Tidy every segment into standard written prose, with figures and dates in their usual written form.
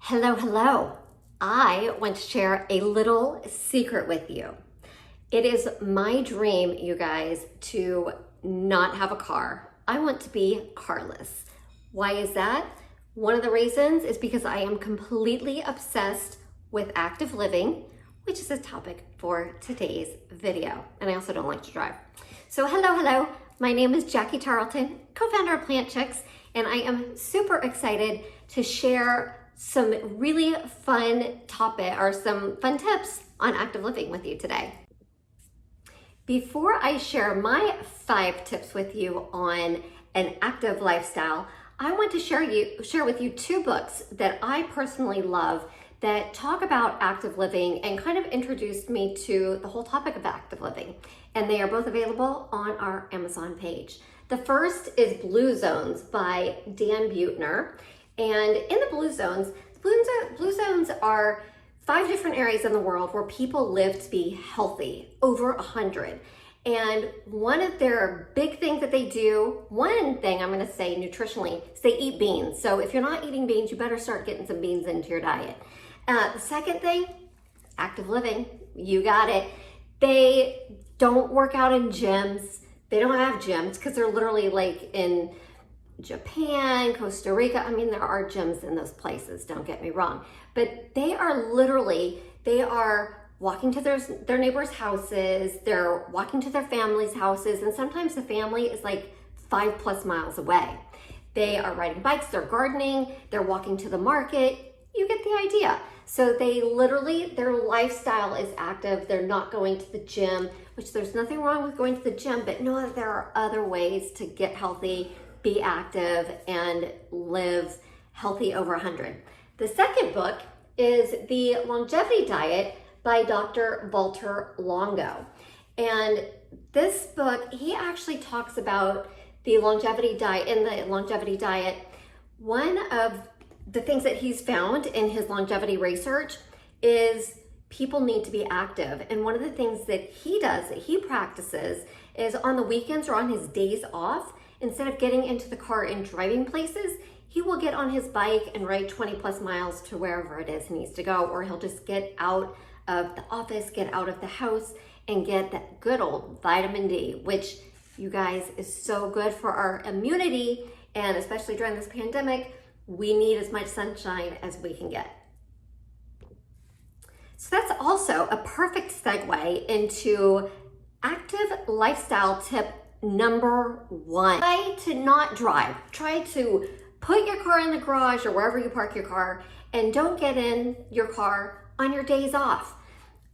Hello, hello. I want to share a little secret with you. It is my dream, you guys, to not have a car. I want to be carless. Why is that? One of the reasons is because I am completely obsessed with active living, which is a topic for today's video. And I also don't like to drive. So hello. My name is Jackie Tarleton, co-founder of Plant Chicks, and I am super excited to share some really fun some fun tips on active living with you today. Before I share my 5 tips with you on an active lifestyle, I want to share with you 2 books that I personally love that talk about active living and kind of introduced me to the whole topic of active living. And they are both available on our Amazon page. The first is Blue Zones by Dan Buettner. And in the Blue Zones are 5 different areas in the world where people live to be healthy, over 100. And one of their big things that they do, one thing I'm gonna say nutritionally, is they eat beans. So if you're not eating beans, you better start getting some beans into your diet. The second thing, active living, you got it. They don't work out in gyms. They don't have gyms because they're literally like in Japan, Costa Rica. I mean, there are gyms in those places, don't get me wrong. But they are walking to their neighbors' houses, they're walking to their family's houses, and sometimes the family is like 5+ miles away. They are riding bikes, they're gardening, they're walking to the market. You get the idea. So their lifestyle is active. They're not going to the gym, which there's nothing wrong with going to the gym, but know that there are other ways to get healthy, be active, and live healthy over 100. The second book is The Longevity Diet by Dr. Walter Longo. And this book, he actually talks about the longevity diet. In the longevity diet, one of the things that he's found in his longevity research is people need to be active. And one of the things that he does, that he practices, is on the weekends or on his days off, instead of getting into the car and driving places, he will get on his bike and ride 20+ miles to wherever it is he needs to go, or he'll just get out of the office, get out of the house, and get that good old vitamin D, which, you guys, is so good for our immunity, and especially during this pandemic, we need as much sunshine as we can get. So that's also a perfect segue into active lifestyle tip number 1. Try to not drive. Try to put your car in the garage or wherever you park your car, and don't get in your car on your days off.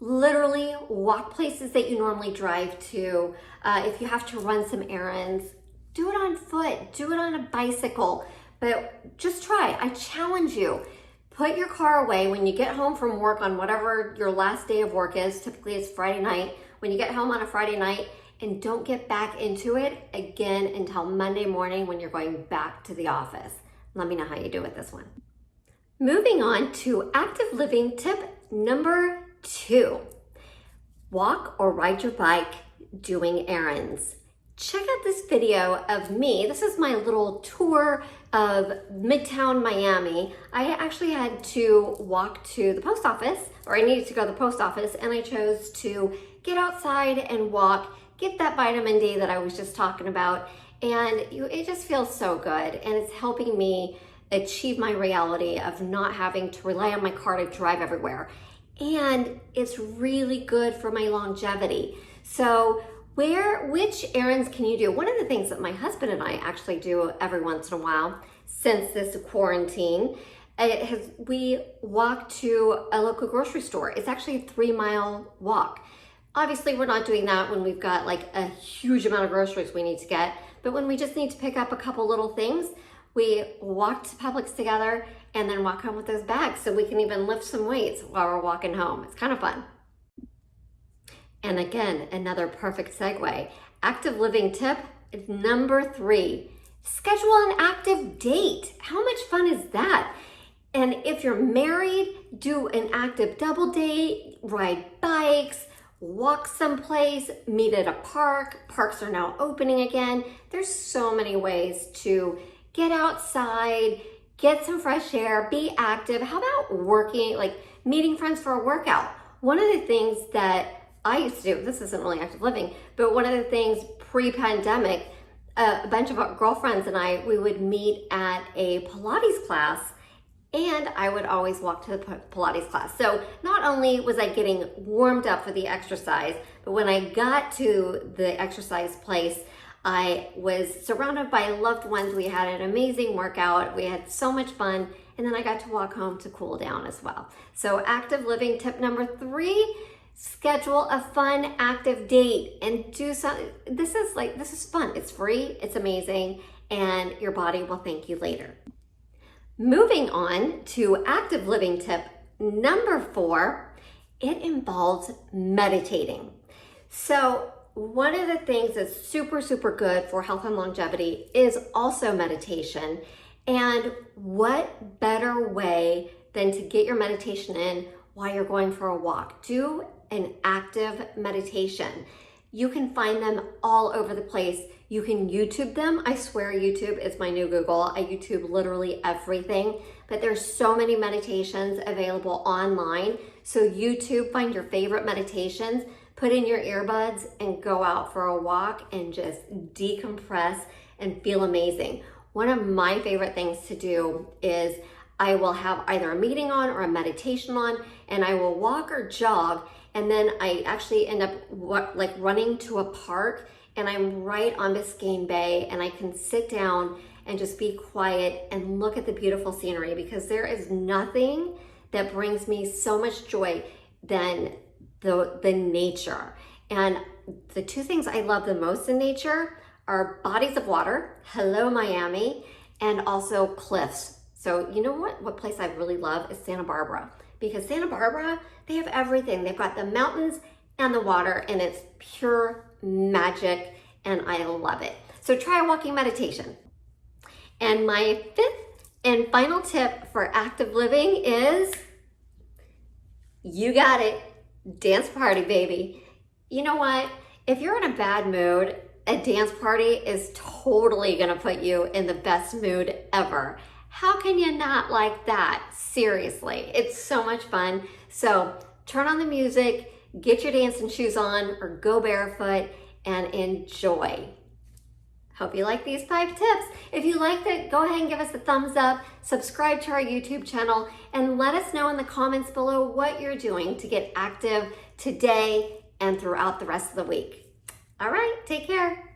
Literally walk places that you normally drive to. If you have to run some errands, do it on foot, do it on a bicycle, but just try. I challenge you. Put your car away when you get home from work on whatever your last day of work is. Typically it's Friday night. When you get home on a Friday night, and don't get back into it again until Monday morning when you're going back to the office. Let me know how you do with this one. Moving on to active living tip number 2. Walk or ride your bike doing errands. Check out this video of me. This is my little tour of Midtown Miami. I actually had to walk to the post office, or I needed to go to the post office, and I chose to get outside and walk, get that vitamin D that I was just talking about, and it just feels so good, and it's helping me achieve my reality of not having to rely on my car to drive everywhere. And it's really good for my longevity. So which errands can you do? One of the things that my husband and I actually do every once in a while since this quarantine, we walk to a local grocery store. It's actually a 3-mile walk. Obviously, we're not doing that when we've got like a huge amount of groceries we need to get, but when we just need to pick up a couple little things, we walk to Publix together and then walk home with those bags so we can even lift some weights while we're walking home. It's kind of fun. And again, another perfect segue. Active living tip number 3. Schedule an active date. How much fun is that? And if you're married, do an active double date, ride bikes, walk someplace, meet at a park. Parks are now opening again. There's so many ways to get outside, get some fresh air, be active. How about working, like meeting friends for a workout? One of the things that I used to do, this isn't really active living, but one of the things pre-pandemic, a bunch of our girlfriends and I, we would meet at a Pilates class, and I would always walk to the Pilates class. So not only was I getting warmed up for the exercise, but when I got to the exercise place, I was surrounded by loved ones. We had an amazing workout. We had so much fun. And then I got to walk home to cool down as well. So active living tip number 3, schedule a fun, active date and do something. This is fun. It's free, it's amazing, and your body will thank you later. Moving on to active living tip number 4, it involves meditating. So one of the things that's super, super good for health and longevity is also meditation. And what better way than to get your meditation in while you're going for a walk? Do an active meditation. You can find them all over the place. You can YouTube them. I swear YouTube is my new Google. I YouTube literally everything, but there's so many meditations available online. So YouTube, find your favorite meditations, put in your earbuds and go out for a walk and just decompress and feel amazing. One of my favorite things to do is I will have either a meeting on or a meditation on, and I will walk or jog, and then I actually end up running to a park, and I'm right on Biscayne Bay, and I can sit down and just be quiet and look at the beautiful scenery, because there is nothing that brings me so much joy than the nature. And the 2 things I love the most in nature are bodies of water, hello Miami, and also cliffs. So you know what place I really love is Santa Barbara, because Santa Barbara, they have everything. They've got the mountains and the water, and it's pure magic, and I love it. So try a walking meditation. And my 5th and final tip for active living is, you got it, dance party, baby. You know what? If you're in a bad mood, a dance party is totally gonna put you in the best mood ever. How can you not like that? Seriously, it's so much fun. So turn on the music, get your dancing shoes on, or go barefoot and enjoy. Hope you like these 5 tips. If you liked it, go ahead and give us a thumbs up, subscribe to our YouTube channel, and let us know in the comments below what you're doing to get active today and throughout the rest of the week. All right, take care.